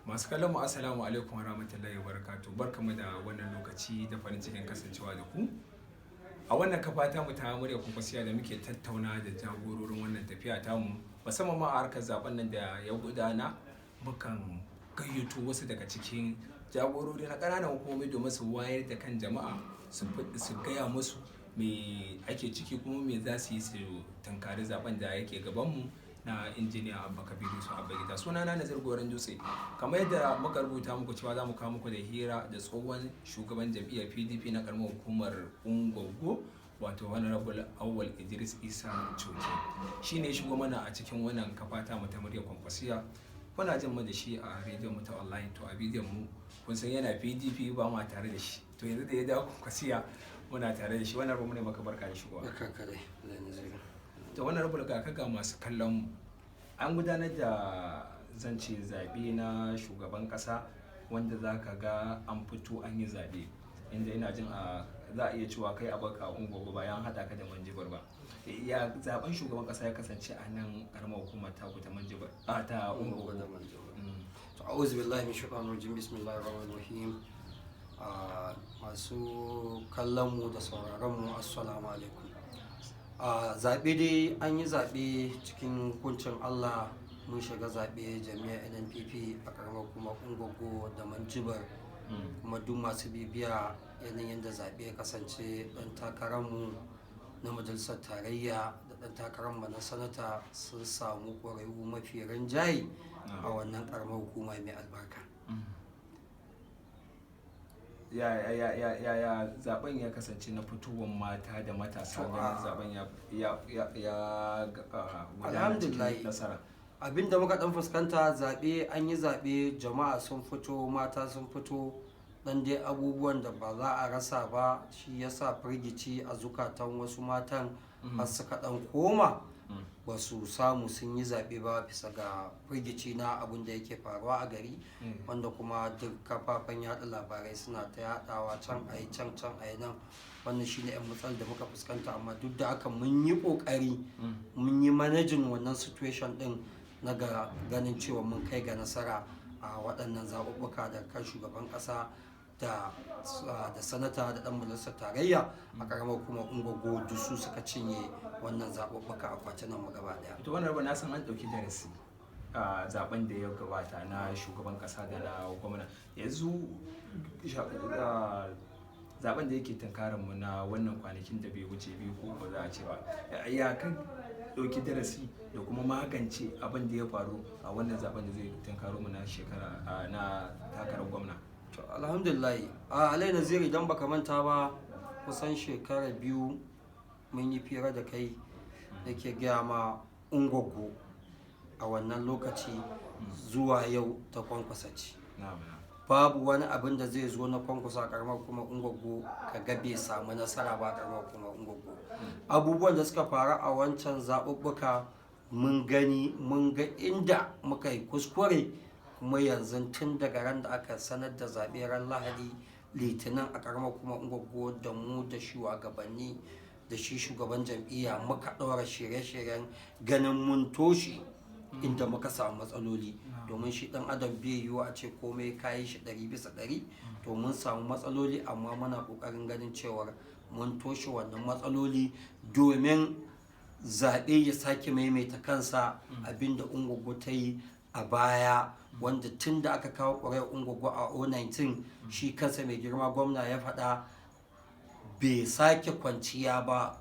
Masu kallon mu assalamu alaikum wa rahmatullahi wa barakatuh. Barkamu da wannan lokaci da farin cikin kasancewa da ku. A wannan kafa ta mu ta murya Kwankwasiya da muke tattauna da jagororin wannan tafiya ta mu, musamman ma a harkar zaben nan da ya gudana, mukan gayyato wasu daga cikin jagorori na ƙananan hukumomi domin su wayar da kan jama'a, su gaya musu me ake ciki kuma me za su yi su tunkari zaben da yake gaban mu na injiniya Abba Kabiru Yusuf Abba Gida. Sunana Nazir Goran Dutse. Kamar yadda muka rubuta muku cewa za mu kawo muku da hira da tsohon shugaban jam'iyyar PDP na karamar hukumar Ungwaggo, wato Honorable Awwal Idris Isa Coke. Shi ne shigo mana a cikin wannan kafa ta mu ta murya Kwankwasiya. Kuna jin mu da shi a rediyon mu ta online, to a bidiyon mu kun san yana PDP ba ma tare da shi. To yanzu da ya dawo Kwankwasiya muna tare da shi. Wannan rubu ne maka barka da shigowa. Barka kare. Da wannan rubu ga masu kallon mu, an gudanar da zance zaɓe na shugaban ƙasa wanda za ka ga an fito an yi zaɓe, inda ina jin za a iya cewa kai abaka Ungwaggo bayan haɗa ka da Manjibar ba. Ya zaɓen shugaban ƙasa ya kasance a nan ƙaramar hukumar taku ta Manjibar ta Ungwaggo. To a'udhu billahi min shaitanir rajim, bismillahir rahmanir rahim. Masu kallon mu da sauraron mu assalamu alaikum. Zaɓe dai an yi zaɓe cikin hukuncin Allah, mun shiga zaɓe jami'ar NNPP a ƙaramar kuma Ungwaggo da Manjibar, kuma duk masu bibiya yanayin da zaɓe ya kasance. Ɗan takararmu na majalisar tarayya da ɗan takararmu na sanata sun samu ƙwararru mafi rinjaye a wannan ƙaramar hukuma mai albarka. ya zaben ya kasance na fitowar mata da matasa da zaben ya alhamdulillah nasara? Abinda muka dan fuskanta, zaɓe an yi zaɓe, jama'a sun fito, mata sun fito, dan dai abubuwan da ba za a rasa ba, shi yasa firgici a zukatan wasu matan har suka dan koma ba su samu sun yi zaɓe ba bisa ga firgici na abin da yake faruwa a gari, wanda kuma duk kafafen yada labarai suna ta yadawa can a yi can a yi nan. Wannan shine yan matsalar da muka fuskanta, amma duk da haka mun yi kokari mun yi manajin wannan situation din na ganin cewa mun kai ga nasara a waɗannan zaɓuɓɓuka da kan shugaban ƙasa da sanata da ɗan majalisar tarayya a ƙaramar kuma Ungwaggo dusu suka cinye wannan zaɓuɓɓuka a kwatunan mu gaba ɗaya. To wannan na san an ɗauki darasi a zaben da ya gabata na shugaban ƙasa da na gwamna. Yanzu zaben da yake tunkarar mu na wannan kwanakin da bai wuce biyu ko ba za a ce ba, ya kan ɗauki darasi da kuma magance abin da ya faru a wannan zaben da zai tunkaro mu na shekara na takarar gwamna? To alhamdulillah, Alai Nazir, idan baka manta ba, kusan shekara biyu mun yi fira da kai da ke gaya ma Ungwaggo a wannan lokaci zuwa yau ta Kwankwasa ce. Babu wani abin da zai zo na Kwankwasa karamar kuma Ungwaggo ka ga bai samu nasara ba karamar kuma Ungwaggo. Abubuwan da suka faru a wancan zaɓuɓɓuka mun gani, mun ga inda muka yi kuskure, kuma yanzu tun daga ran da aka sanar da zaɓe ran Lahadi Litinin a karamar kuma Ungwaggo, da mu da shugabanni da shi shugaban jam'iyya muka ɗora shirye-shiryen ganin mun toshe inda muka samu matsaloli, domin shi ɗan adam bai yiwu a ce komai kayi shi 100%. To mun samu matsaloli, amma muna ƙoƙarin ganin cewar mun toshe wannan matsaloli domin zaɓe ya sake maimaita kansa. Abinda Ungwaggo ta yi a baya, wanda tun da aka kawo ƙwararren Ungwaggo a 2019, shi kansa mai girma gwamna ya faɗa bai sake kwanciya ba.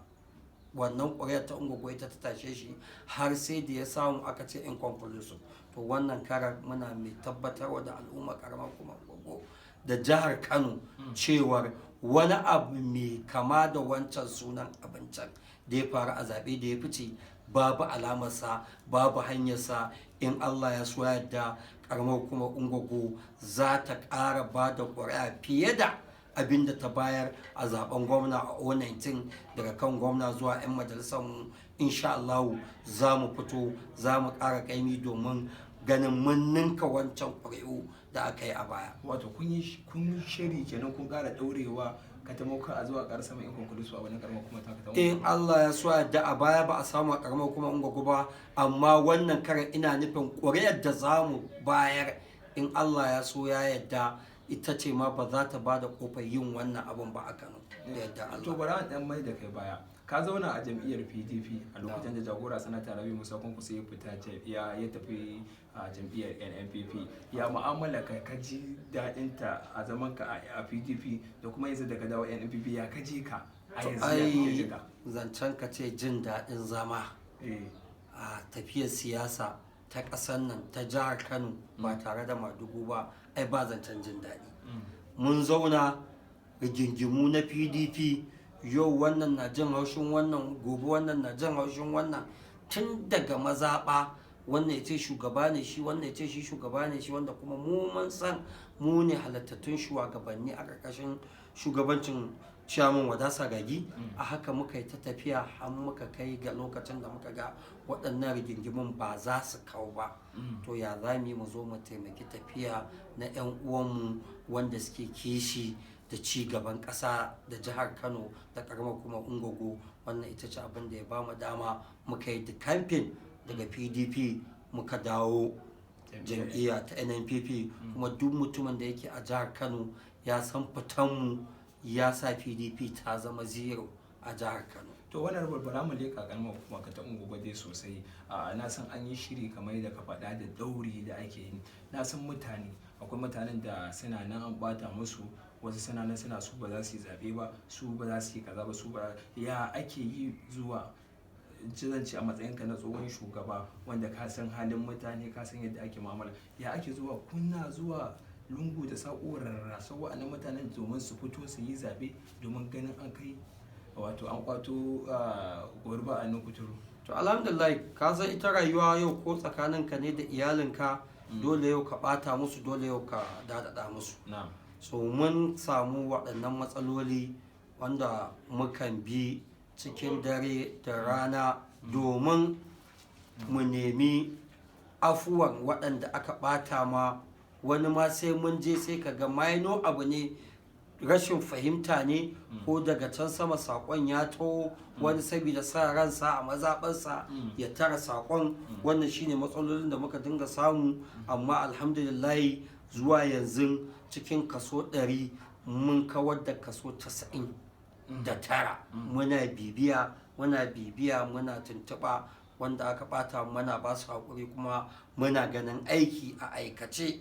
Wannan ƙwararren ta Ungwaggo ita ta tashe shi har sai da ya samu aka ce inconclusive. To wannan karar muna mai tabbatarwa da al'umma karamar kuma Ungwaggo da jihar Kano cewar wani abu mai kama da wancan sunan abincin da ya faru a zaɓe da ya fice, babu alamarsa, babu hanyarsa. In Allah ya so yadda, karamar kuma Ungwaggo za ta ƙara ba da ƙuri'a fiye da abin da ta bayar a zaben gwamna a 2019. Daga kan gwamna zuwa 'yan majalisar mu, insha Allah za mu fito, za mu ƙara ƙaimi domin ganin mun ninka wancan ƙuri'u da aka yi a baya. Wato kun shiri kenan, kun ƙara ɗaurewa ka taimaka a zuwa ƙarar sama ikon kudu su a wani karamar kuma ta in Allah ya so da a baya ba a samu a karamar kuma Ungwaggo ba, amma wannan karan ina nufin ƙuri'ar da za mu bayar in Allah ya so ya yadda ita ce ma ba za ta ba da kofar yin wannan abin ba a Kano da yadda to Allah. bara an dan mai da kai baya, ka zauna a jam'iyyar PDP a lokacin da jagora sanata Rabi Musa Kwankwaso ya fita ya tafi a jam'iyyar NNPP. Ya mu'amala ka ji daɗin ta a zaman ka a PDP da kuma yanzu da ka dawo NNPP, ya ka ji ka a To yanzu ya kake ji ai ka? zancen ka ce jin daɗin zama a tafiyar siyasa ta ƙasar nan ta jihar Kano ba tare da Madugu ba, ai ba zancen jin daɗi. Mun zauna rigingimu na PDP, yau wannan na jin haushin wannan, gobe wannan na jin haushin wannan, tun daga mazaɓa, wannan ya ce shugaba ne shi, wannan ya ce shi shugaba ne shi, wanda kuma mu mun san mu ne halattattun shugabanni a ƙarƙashin shugabancin ciyaman Wadasa Gagi. A haka muka yi ta tafiya har muka kai ga lokacin da muka ga waɗannan rigingimun ba za su kau ba. To ya za mu zo mu taimaki tafiya na 'yan uwanmu wanda suke kishi da ci gaban ƙasa da jihar Kano da ƙaramar kuma Ungogo. Wannan ita ce abin da ya ba mu dama muka yi kamfen daga PDP muka dawo jam'iyya ta NNPP. Kuma duk mutumin da yake a jihar Kano ya san fitanmu ya sa PDP ta zama zero a jihar Kano. To wannan bara mu leƙa kalmar kuma ka ta unguwa dai sosai. Na san an yi shiri kamar yadda ka faɗa da ɗauri da ake yi. Na san mutane, akwai mutanen da suna nan an ɓata musu, wasu suna nan suna su ba za su yi zaɓe ba, su ba za su yi kaza ba, su ba ya ake yi zuwa zance a matsayinka na tsohon shugaba wanda ka san halin mutane, ka san yadda ake mu'amala, ya ake zuwa kuna zuwa lungu da saƙo rarrasa wa'annan mutanen domin su fito su yi zaɓe domin ganin an kai wato an kwato gurba a nan kuturu? To alhamdulillah, ka san ita rayuwa yau ko tsakaninka ne da iyalinka, dole yau ka ɓata musu, dole yau ka daɗaɗa musu. So mun samu waɗannan matsaloli wanda mukan bi cikin dare da rana domin mu nemi afuwan waɗanda aka ɓata ma. Wani ma sai mun je sai ka ga maino abu ne, rashin fahimta ne, ko daga can sama saƙon ya taho, wani saboda sa ransa a mazaɓarsa ya tara saƙon. Wannan shine matsalolin da muka dinga samu, amma alhamdulillah zuwa yanzu cikin kaso 100 mun kawar da kaso 99. Muna bibiya muna tuntuɓa wanda aka ɓata, muna ba su haƙuri, kuma muna ganin aiki a aikace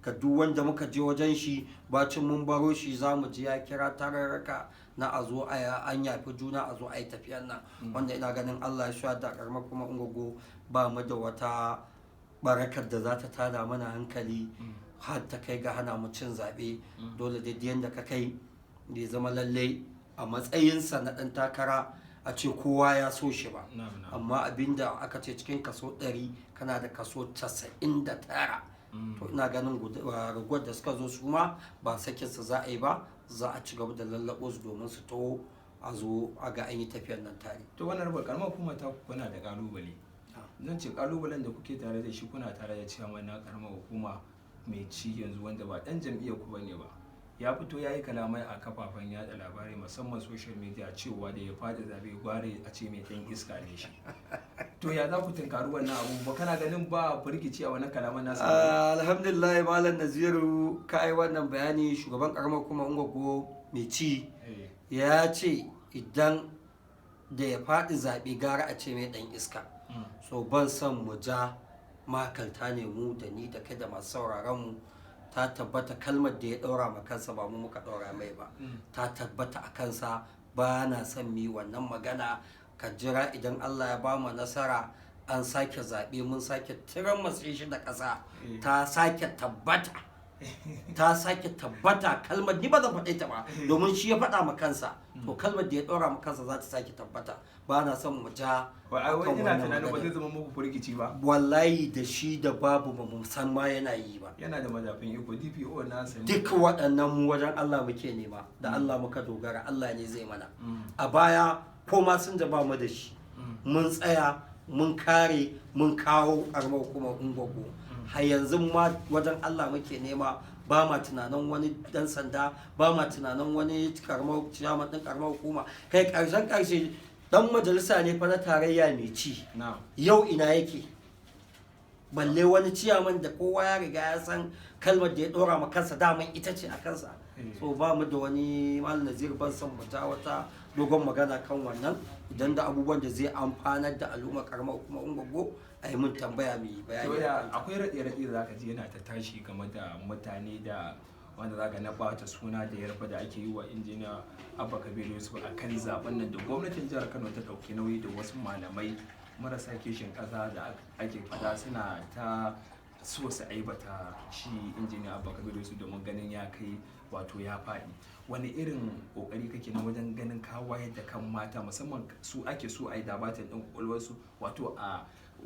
ga duk wanda muka je wajen shi. Bacin mun baro shi za mu je ya kira tararraka na a zo an yafi juna, a zo a yi tafiyan nan, wanda ina ganin Allah ya sha da ƙaramar kuma Ungogo ba mu da wata barakar da za ta tada mana hankali har ta kai ga hana mu cin zaɓe. Dole da yadda ka kai bai zama lallai a matsayinsa na ɗan takara a ce kowa ya so shi ba, amma abinda aka ce cikin kaso 100 kana da kaso 99. To ina ganin raguwar da suka zo su ma ba sakinsa za a yi ba, za a ci gaba da lallaɓo su domin su taho a zo a ga an yi tafiyar nan tare. To wannan rabar karamar kuma ta kuna da kalubale. Zan ce kalubalen da kuke tare da shi, kuna tare da cewa na karamar hukuma mai ci yanzu wanda ba dan jam'iyyar ku bane ba, ya fito ya yi kalamai a kafafen yada labarai musamman social media cewa da ya fada zabe gware a ce mai dan iska ne shi. To ya za ku tunkari wannan abu? Ba kana ganin ba firgici a wannan kalaman nasa? Alhamdulillah Malam Naziru, ka yi wannan bayani. Shugaban karamar kuma Ungogo mai ci ya ce idan da ya faɗi zaɓe gara a ce mai ɗan iska. So ban san mu ja makalta ne mu da ni da kai da masu sauraron mu. Ta tabbata kalmar da ya ɗaura ma kansa ba mu muka ɗaura mai ba, ta tabbata a kansa. Ba na son mi wannan magana. Ka jira idan Allah ya ba mu nasara, an sake zaɓe, mun sake tiran matsayin shi da ƙasa, ta sake tabbata. Kalmar ni ba zan faɗe ta ba domin shi ya faɗa ma kansa. To kalmar da ya ɗora ma kansa za ta sake tabbata. Ba na son mu ja kan wannan magana. Ba zai zama muku firgici ba? Wallahi da shi da babu ba mu san ma yana yi ba. Yana da madafin iko, DPO na sani. Duk waɗannan mu wajen Allah muke nema, da Allah muka dogara, Allah ne zai mana. A baya ko ma sun da ba mu da shi, mun tsaya mun kare mun kawo karamar hukumar Ungogo. Har yanzu ma wajen Allah muke nema, ba ma tunanin wani dan sanda, ba ma tunanin wani karamar ciyaman din karamar hukuma. Kai karshe dan majalisa ne fa na tarayya mai ci. Yau ina yake? balle wani ciyaman da kowa ya riga ya san kalmar da ya dora ma kansa daman ita ce a kansa. So ba mu da wani Malam Nazir ban san mu ta wata dogon magana kan wannan, idan da abubuwan da zai amfanar da al'umma karamar kuma Ungwaggo a yi mun tambaya mai bayani. Akwai raɗe-raɗe da zaka ji yana ta tashi game da mutane da wanda zaka na bata suna da yarfa da ake yi wa injiniya Abba Kabir Yusuf a kan zaben nan da gwamnatin jihar Kano ta ɗauki nauyi da wasu malamai marasa kishin ƙasa da ake fada suna ta so su aibata shi injiniya Abba Kabir Yusuf domin ganin ya kai wato ya faɗi. Wani irin kokari kake na wajen ganin ka wayar da kan mata, musamman su ake so a yi dabatin ɗin ƙwaƙwalwarsu, wato a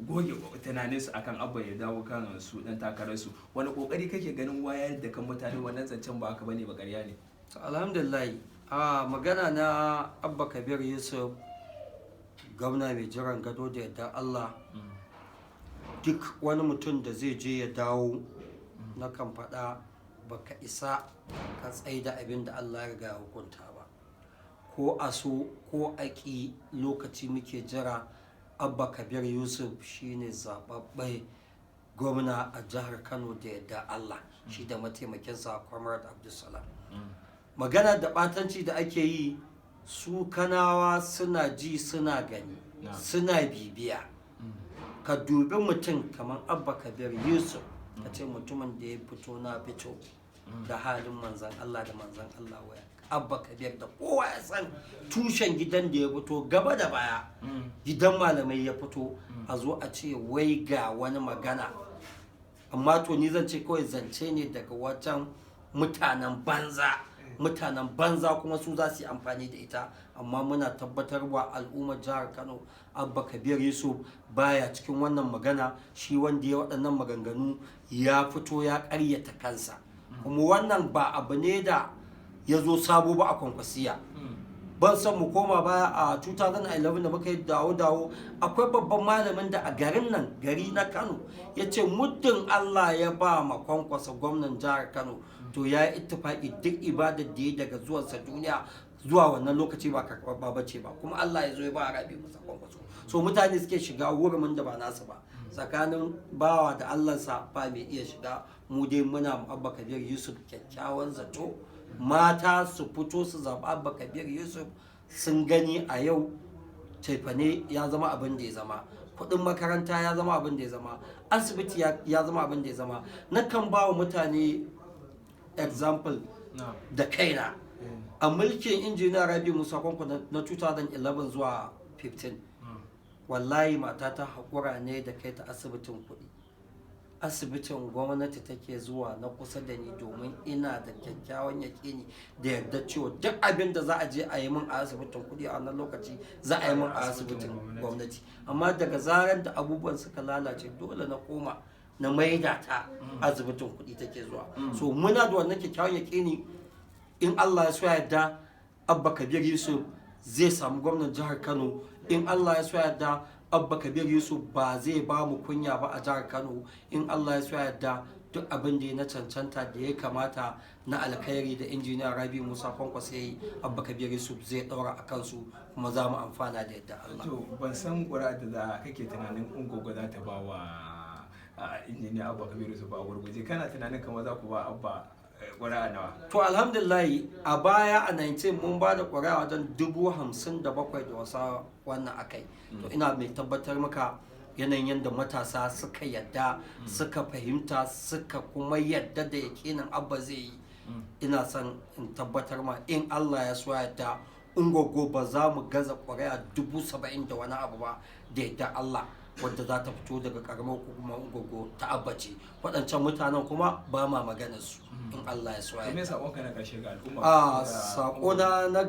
goge tunaninsu akan Abba ya dawo kan su dan takararsu? Wani kokari kake ganin wayar da kan mutane? Wannan zancen ba haka bane, ba ƙarya ne. Alhamdulillah, a magana na Abba Kabir Yusuf, gwamna mai jiran gado da yadda Allah, duk wani mutum da zai je ya dawo na kan faɗa baka isa ka tsaida abin da Allah ya riga ya hukunta ba, ko a so ko a ƙi lokaci muke jira. Abba Kabir Yusuf shine zababbe gwamna a jihar Kano da yadda Allah, shi da mataimakinsa Comrade Abdulsalam. Magana da batanci da ake yi, su Kanawa suna ji suna gani, suna bibiya. Ka dubi mutum kamar Abba Kabir Yusuf, ka ce mutumin da ya fito na fito da halin manzan Allah da manzan Allah waya. Abba Kabir da kowa ya san tushen gidan da ya fito gaba da baya, gidan malamai ya fito, a zo a ce wai ga wani magana. Amma to ni zan ce kawai zance ne daga wajen mutanen banza kuma su za su yi amfani da ita. Amma muna tabbatarwa al'ummar jihar Kano, Abba Kabir Yusuf baya cikin wannan magana. Shi wanda ya waɗannan maganganu ya fito ya ƙaryata kansa, kuma wannan ba abu ne da ya zo sabo ba a Kwankwasiya. Ban san mu koma baya a 2011 da muka yi dawo akwai babban malamin da a garin nan, gari na Kano, ya ce muddin Allah ya ba ma Kwankwasa gwamnan jihar Kano, to ya yi ittifaki duk ibadar da ya daga zuwansa duniya zuwa wannan lokaci ba karɓar bace ba, kuma Allah ya zo ya ba Rabi Musa Kwankwaso. So mutane suke shiga wurin da ba nasu ba, tsakanin bawa da Allahnsa ba mai iya shiga. Mu dai muna Abba Kabir Yusuf kyakkyawan zato, mata su fito su zaɓi Abba Kabir Yusuf. Sun gani a yau cefane ya zama abin da ya zama, kuɗin makaranta ya zama abin da ya zama, asibiti ya zama abin da ya zama. Nakan ba wa mutane example da kaina. A mulkin injiniya Rabi Musa Kwankwaso na 2011 zuwa 15, wallahi matata haƙura ne da kai ta asibitin kuɗi. Asibitin gwamnati take zuwa na kusa da ni, domin ina da kyakkyawan yaƙini da yarda cewa duk abin da za a je a yi min a asibitin kuɗi a wannan lokaci za a yi min a asibitin gwamnati. Amma daga zarar da abubuwan suka lalace, dole na koma na maida ta asibitin kuɗi take zuwa. So muna da wannan kyakkyawan yaƙini, in Allah ya so yarda Abba Kabir Yusuf zai samu gwamnan jihar Kano. In Allah ya so yarda Abba Kabir Yusuf ba zai ba mu kunya ba a jihar Kano. In Allah ya so yarda duk abin da ya na cancanta da ya kamata na alkhairi da injiniya Rabi Musa Kwankwaso yayi, Abba Kabir Yusuf zai daura a kansu, kuma za mu amfana da yadda Allah. To ban san ƙuri'ar da kake tunanin Ungwaggo za ta ba wa injiniya Abba Kabir Yusuf a gurguje. Kana tunanin kamar za ku ba Abba ƙuri'a nawa? To alhamdulillah, a baya a 19 mun ba da ƙuri'a wajen 57,000 da wasa wannan akai. To ina mai tabbatar maka yanayin yadda matasa suka yadda, suka fahimta, suka kuma yadda da yakinin Abba zai yi. Ina son in tabbatar ma in Allah ya so yadda Ungwaggo ba za mu gaza ƙuri'a 70,000 da wani abu ba da yadda Allah, wadda za ta fito daga karamar hukumar Ungwaggo ta Abba ce. Waɗancan mutanen kuma ba ma maganar su, in Allah ya so ya. Me saƙonka na ƙarshe ga al'umma? Saƙona na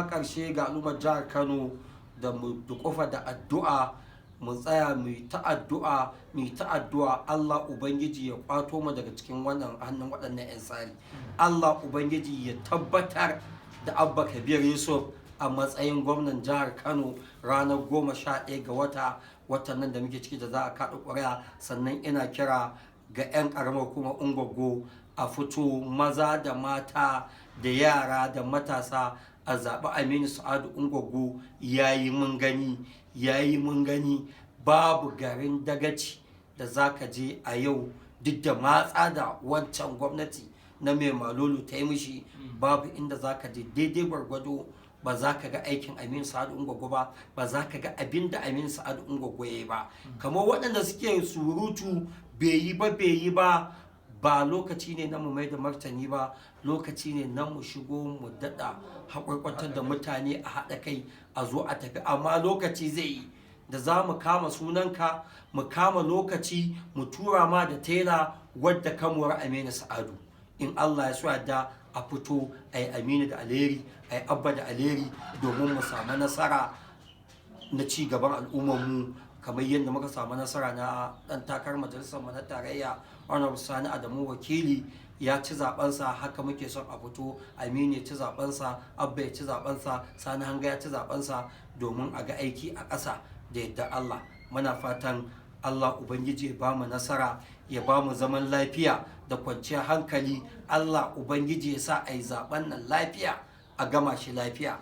ƙarshe ga al'ummar jihar Kano, da mu duƙufa da addu'a, mu tsaya mu yi ta addu'a, Allah Ubangiji ya kwato mu daga cikin wannan hannun waɗannan 'yan tsari. Allah Ubangiji ya tabbatar da Abba Kabir Yusuf a matsayin gwamnan jihar Kano ranar 11 ga watan nan da muke ciki da za a kaɗa ƙuri'a. Sannan ina kira ga 'yan ƙaramar kuma Ungwaggo a fito, maza da mata da yara da matasa, a zaɓi Aminu Sa'adu Ungwaggo. Yayi mun gani babu garin dagaci da za ka je a yau duk da matsa da wancan gwamnati na mai malolo ta yi mishi, babu inda za ka je daidai gwargwado ba za ka ga aikin Aminu Sa'adu Ungwaggo ba za ka ga abin da Aminu Sa'adu Ungwaggo ya yi ba. Kamar waɗanda suke surutu bai yi ba ba lokaci ne na mu mai da martani ba, lokaci ne na mu shigo mu daɗa haƙwarƙwatar da mutane a haɗa kai a zo a tafi. Amma lokaci zai yi da za mu kama sunanka, mu kama lokaci mu tura ma da tela wadda kamuwar Aminu Sa'adu, in Allah ya so da a fito a yi Aminu da Alheri, a yi Abba da Alheri, domin mu samu nasara na ci gaban al'ummarmu kamar yadda muka samu nasara na ɗan takarar majalisar mu na tarayya Honorable Sani Adamu Wakili ya ci zabensa. Haka muke son a fito Aminu ya ci zabensa, Abba ya ci zabensa, Sani Hanga ya ci zabensa, domin a ga aiki a ƙasa da yadda Allah. Muna fatan Allah Ubangiji ya ba mu nasara, ya ba mu zaman lafiya da kwanciyar hankali. Allah Ubangiji ya sa a yi zaben nan lafiya, a gama shi lafiya.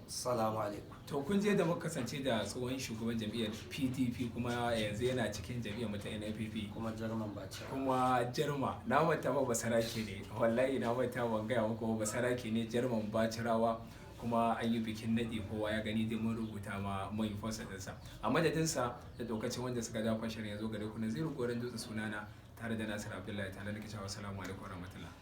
Assalamu alaikum. To kun je da muka kasance da tsohon shugaban jam'iyyar PDP kuma yanzu yana cikin jam'iyyar mata NPP kuma Jarman Bacira. Kuma Jarma, na manta ba basarake ne, wallahi na manta ban gaya muku ba basarake ne Jarman Bacirawa, kuma an yi bikin naɗi kowa ya gani dai mun rubuta ma mai fasa ɗinsa. A madadinsa da dokacin wanda suka dafa shirin ya zo gare ku na zai goren dutse sunana tare da Nasir Abdullahi tare da cewa assalamu alaikum warahmatullahi.